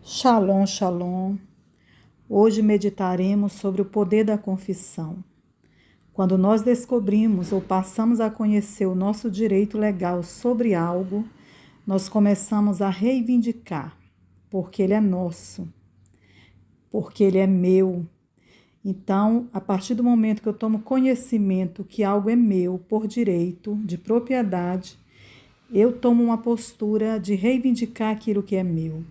Shalom, shalom. Hoje meditaremos sobre o poder da confissão. Quando nós descobrimos ou passamos a conhecer o nosso direito legal sobre algo, nós começamos a reivindicar, porque ele é nosso, porque ele é meu. Então, a partir do momento que eu tomo conhecimento que algo é meu por direito, de propriedade, eu tomo uma postura de reivindicar aquilo que é meu.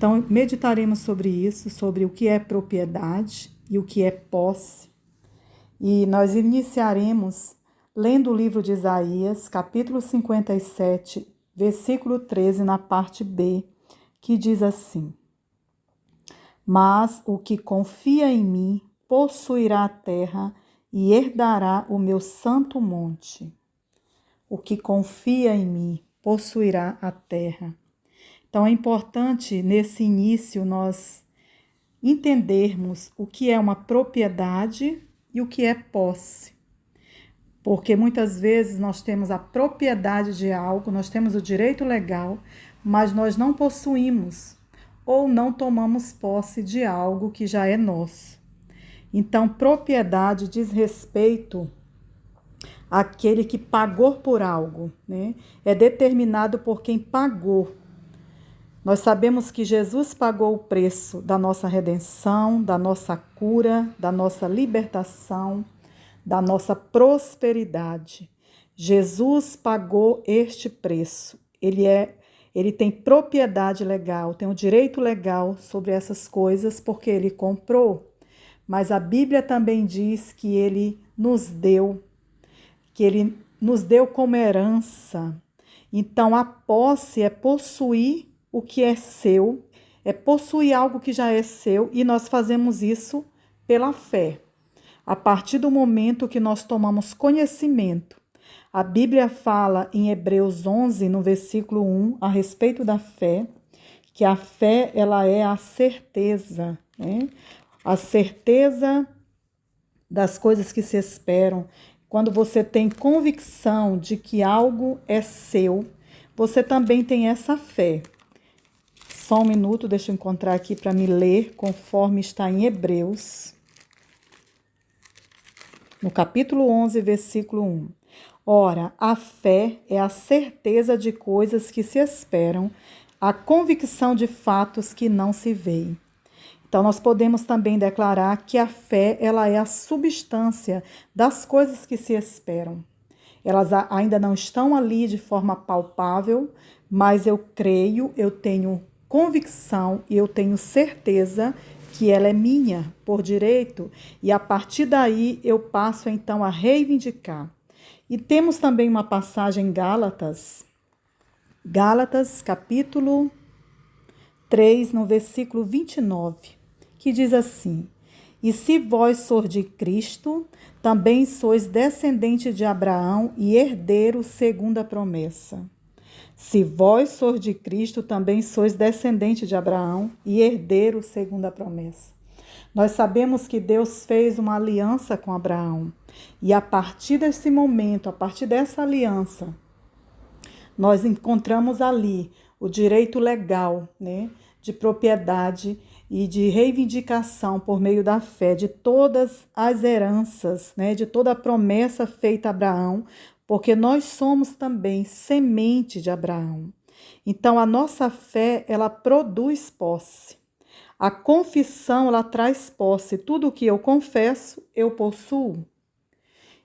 Então, meditaremos sobre isso, sobre o que é propriedade e o que é posse. E nós iniciaremos lendo o livro de Isaías, capítulo 57, versículo 13, na parte B, que diz assim: Mas o que confia em mim possuirá a terra e herdará o meu santo monte. O que confia em mim possuirá a terra. Então, é importante, nesse início, nós entendermos o que é uma propriedade e o que é posse. Porque muitas vezes nós temos a propriedade de algo, nós temos o direito legal, mas nós não possuímos ou não tomamos posse de algo que já é nosso. Então, propriedade diz respeito àquele que pagou por algo, né? É determinado por quem pagou. Nós sabemos que Jesus pagou o preço da nossa redenção, da nossa cura, da nossa libertação, da nossa prosperidade. Jesus pagou este preço. Ele tem propriedade legal, tem o direito legal sobre essas coisas porque ele comprou. Mas a Bíblia também diz que ele nos deu como herança. Então a posse é possuir o que é seu, é possuir algo que já é seu, e nós fazemos isso pela fé. A partir do momento que nós tomamos conhecimento, a Bíblia fala em Hebreus 11, no versículo 1, a respeito da fé, que a fé ela é a certeza, né? A certeza das coisas que se esperam. Quando você tem convicção de que algo é seu, você também tem essa fé. Só um minuto, deixa eu encontrar aqui para me ler, conforme está em Hebreus, no capítulo 11, versículo 1. Ora, a fé é a certeza de coisas que se esperam, a convicção de fatos que não se veem. Então, nós podemos também declarar que a fé ela é a substância das coisas que se esperam. Elas ainda não estão ali de forma palpável, mas eu creio, eu tenho convicção e eu tenho certeza que ela é minha por direito, e a partir daí eu passo então a reivindicar. E temos também uma passagem em Gálatas, capítulo 3, no versículo 29, que diz assim: E se vós sois de Cristo, também sois descendente de Abraão e herdeiro segundo a promessa. Se vós sois de Cristo, também sois descendente de Abraão e herdeiro segundo a promessa. Nós sabemos que Deus fez uma aliança com Abraão. E a partir desse momento, a partir dessa aliança, nós encontramos ali o direito legal, né, de propriedade e de reivindicação por meio da fé de todas as heranças, né, de toda a promessa feita a Abraão, porque nós somos também semente de Abraão. Então, a nossa fé, ela produz posse. A confissão, ela traz posse. Tudo o que eu confesso, eu possuo.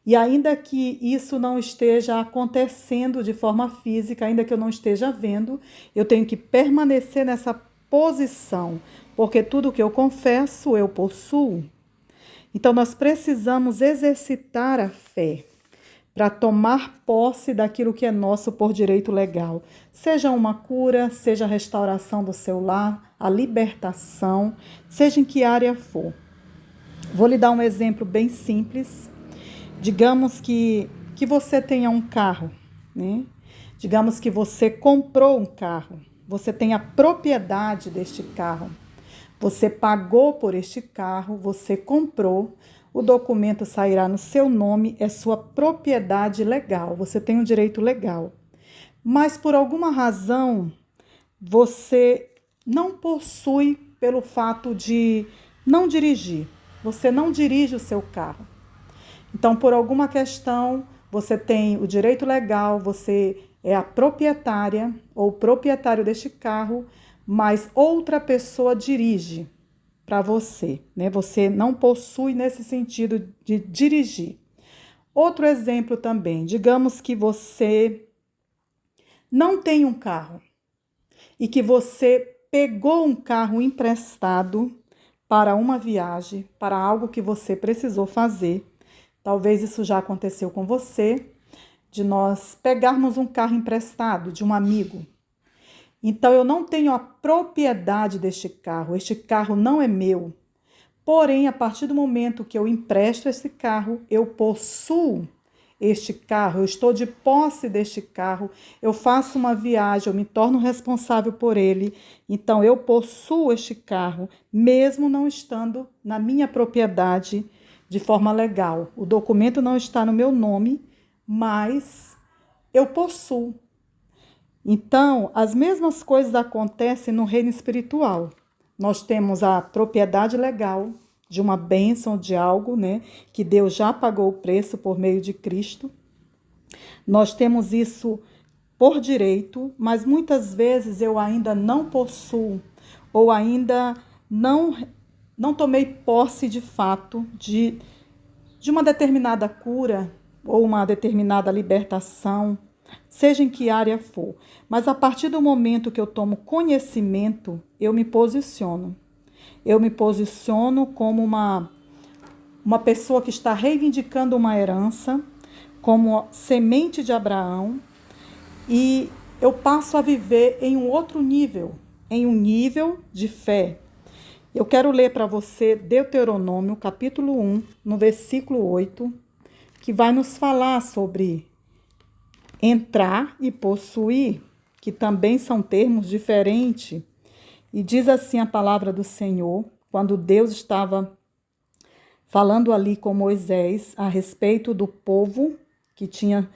E ainda que isso não esteja acontecendo de forma física, ainda que eu não esteja vendo, eu tenho que permanecer nessa posição, porque tudo que eu confesso, eu possuo. Então, nós precisamos exercitar a fé para tomar posse daquilo que é nosso por direito legal. Seja uma cura, seja a restauração do seu lar, a libertação, seja em que área for. Vou lhe dar um exemplo bem simples. Digamos que você tenha um carro, né? Digamos que você comprou um carro, você tem a propriedade deste carro, você pagou por este carro, você comprou, o documento sairá no seu nome, é sua propriedade legal, você tem um direito legal. Mas por alguma razão, você não possui pelo fato de não dirigir. Você não dirige o seu carro. Então, por alguma questão, você tem o direito legal, você é a proprietária ou proprietário deste carro, mas outra pessoa dirige para você, né? Você não possui nesse sentido de dirigir. Outro exemplo também, digamos que você não tem um carro e que você pegou um carro emprestado para uma viagem, para algo que você precisou fazer. Talvez isso já aconteceu com você, de nós pegarmos um carro emprestado de um amigo. Então, eu não tenho a propriedade deste carro, este carro não é meu. Porém, a partir do momento que eu empresto esse carro, eu possuo este carro, eu estou de posse deste carro, eu faço uma viagem, eu me torno responsável por ele. Então, eu possuo este carro, mesmo não estando na minha propriedade de forma legal. O documento não está no meu nome, mas eu possuo. Então, as mesmas coisas acontecem no reino espiritual. Nós temos a propriedade legal de uma bênção, de algo, né, que Deus já pagou o preço por meio de Cristo. Nós temos isso por direito, mas muitas vezes eu ainda não possuo ou ainda não tomei posse de fato de uma determinada cura ou uma determinada libertação, seja em que área for. Mas a partir do momento que eu tomo conhecimento, eu me posiciono. Eu me posiciono como uma pessoa que está reivindicando uma herança, como semente de Abraão, e eu passo a viver em um outro nível, em um nível de fé. Eu quero ler para você Deuteronômio, capítulo 1, no versículo 8, que vai nos falar sobre entrar e possuir, que também são termos diferentes. E diz assim a palavra do Senhor, quando Deus estava falando ali com Moisés a respeito do povo que tinha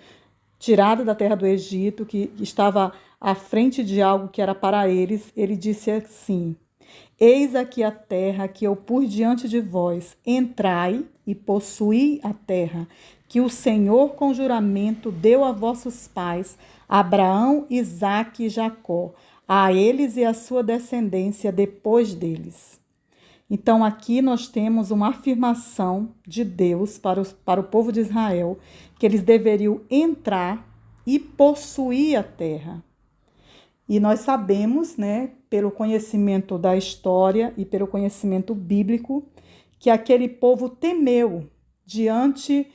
tirado da terra do Egito, que estava à frente de algo que era para eles, ele disse assim: eis aqui a terra que eu pus diante de vós, entrai e possuí a terra, que o Senhor com juramento deu a vossos pais, Abraão, Isaque e Jacó, a eles e a sua descendência depois deles. Então aqui nós temos uma afirmação de Deus para o povo de Israel, que eles deveriam entrar e possuir a terra. E nós sabemos, né, pelo conhecimento da história e pelo conhecimento bíblico, que aquele povo temeu diante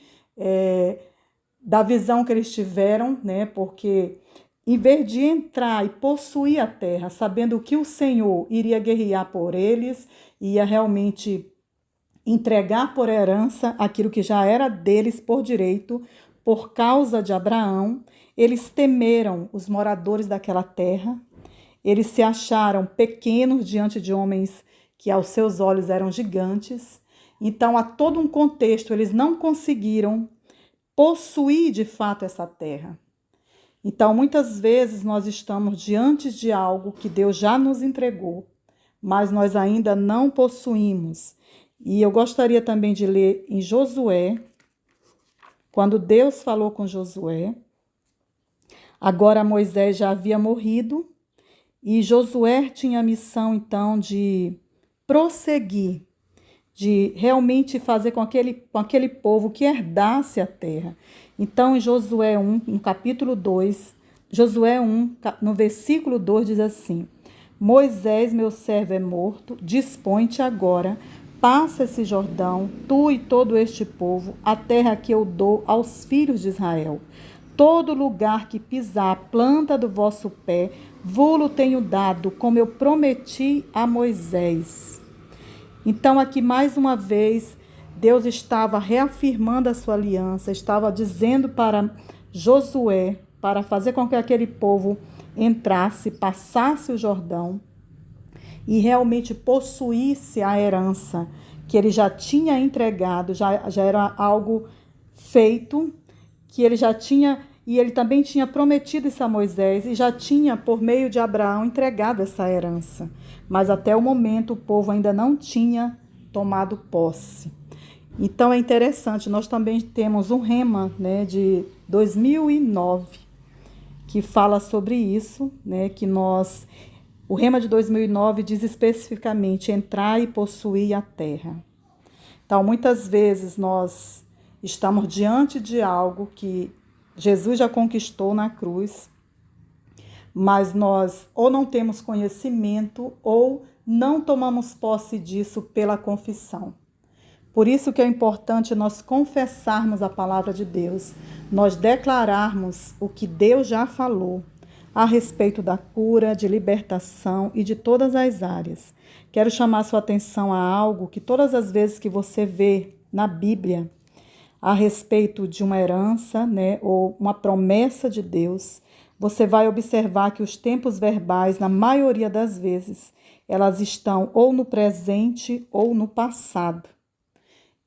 da visão que eles tiveram, né, porque em vez de entrar e possuir a terra, sabendo que o Senhor iria guerrear por eles, ia realmente entregar por herança aquilo que já era deles por direito, por causa de Abraão, eles temeram os moradores daquela terra, eles se acharam pequenos diante de homens que aos seus olhos eram gigantes. Então, há todo um contexto, eles não conseguiram possuir de fato essa terra. Então, muitas vezes nós estamos diante de algo que Deus já nos entregou, mas nós ainda não possuímos. E eu gostaria também de ler em Josué, quando Deus falou com Josué. Agora Moisés já havia morrido e Josué tinha a missão, então, de prosseguir, de realmente fazer com aquele povo que herdasse a terra. Então, em Josué 1, no capítulo 2, Josué 1, no versículo 2, diz assim: Moisés, meu servo, é morto, dispõe-te agora, passa esse Jordão, tu e todo este povo, a terra que eu dou aos filhos de Israel. Todo lugar que pisar a planta do vosso pé, vô-lo tenho dado, como eu prometi a Moisés. Então, aqui mais uma vez, Deus estava reafirmando a sua aliança, estava dizendo para Josué, para fazer com que aquele povo entrasse, passasse o Jordão e realmente possuísse a herança que ele já tinha entregado, já era algo feito, que ele já tinha e ele também tinha prometido isso a Moisés e já tinha, por meio de Abraão, entregado essa herança. Mas até o momento o povo ainda não tinha tomado posse. Então é interessante, nós também temos um rema, né, de 2009 que fala sobre isso, né, o rema de 2009 diz especificamente entrar e possuir a terra. Então muitas vezes nós estamos diante de algo que Jesus já conquistou na cruz, mas nós ou não temos conhecimento ou não tomamos posse disso pela confissão. Por isso que é importante nós confessarmos a palavra de Deus, nós declararmos o que Deus já falou a respeito da cura, de libertação e de todas as áreas. Quero chamar sua atenção a algo que todas as vezes que você vê na Bíblia a respeito de uma herança, né, ou uma promessa de Deus, você vai observar que os tempos verbais, na maioria das vezes, elas estão ou no presente ou no passado.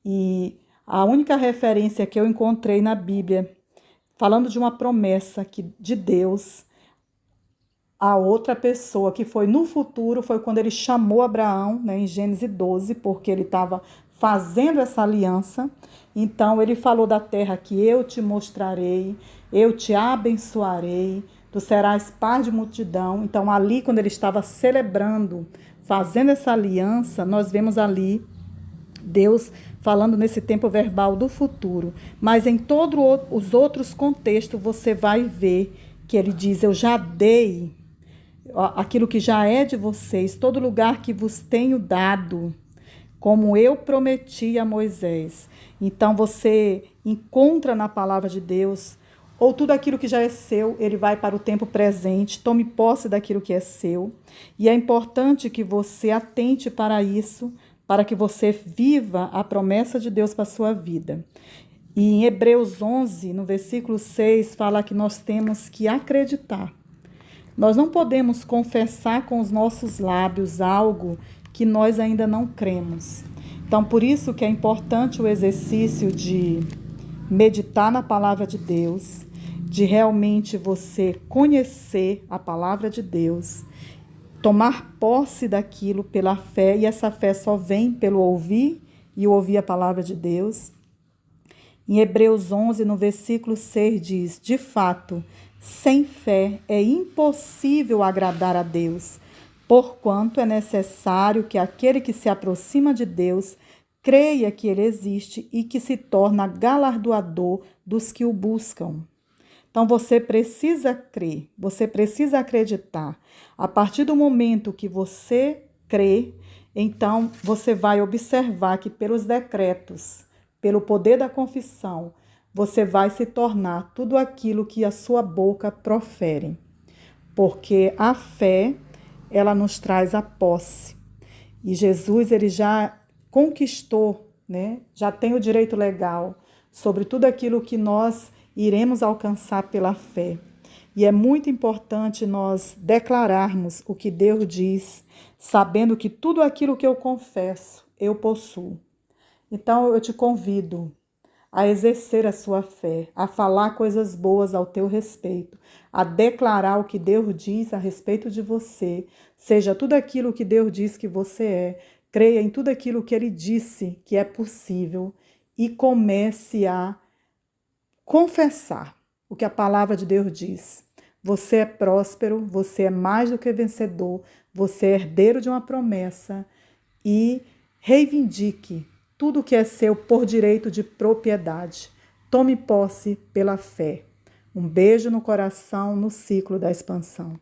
E a única referência que eu encontrei na Bíblia, falando de uma promessa de Deus a outra pessoa, que foi no futuro, foi quando ele chamou Abraão, né, em Gênesis 12, porque ele estava fazendo essa aliança. Então ele falou da terra que eu te mostrarei, eu te abençoarei, tu serás pai de multidão. Então ali, quando ele estava celebrando, fazendo essa aliança, nós vemos ali Deus falando nesse tempo verbal do futuro. Mas em todos os outros contextos você vai ver que ele diz, eu já dei aquilo que já é de vocês, todo lugar que vos tenho dado, como eu prometi a Moisés. Então você encontra na palavra de Deus, ou tudo aquilo que já é seu, ele vai para o tempo presente, tome posse daquilo que é seu. E é importante que você atente para isso, para que você viva a promessa de Deus para a sua vida. E em Hebreus 11, no versículo 6, fala que nós temos que acreditar. Nós não podemos confessar com os nossos lábios algo que nós ainda não cremos. Então, por isso que é importante o exercício de meditar na palavra de Deus, de realmente você conhecer a palavra de Deus, tomar posse daquilo pela fé, e essa fé só vem pelo ouvir e ouvir a palavra de Deus. Em Hebreus 11, no versículo 6, diz, de fato, sem fé é impossível agradar a Deus, porquanto é necessário que aquele que se aproxima de Deus creia que ele existe e que se torna galardoador dos que o buscam. Então você precisa crer, você precisa acreditar. A partir do momento que você crê, então você vai observar que pelos decretos, pelo poder da confissão, você vai se tornar tudo aquilo que a sua boca profere. Porque a fé, ela nos traz a posse. E Jesus, ele já conquistou, né? Já tem o direito legal sobre tudo aquilo que nós iremos alcançar pela fé. E é muito importante nós declararmos o que Deus diz, sabendo que tudo aquilo que eu confesso, eu possuo. Então eu te convido a exercer a sua fé, a falar coisas boas ao teu respeito, a declarar o que Deus diz a respeito de você, seja tudo aquilo que Deus diz que você é, creia em tudo aquilo que Ele disse que é possível e comece a confessar o que a palavra de Deus diz. Você é próspero, você é mais do que vencedor, você é herdeiro de uma promessa e reivindique tudo que é seu por direito de propriedade. Tome posse pela fé. Um beijo no coração no ciclo da expansão.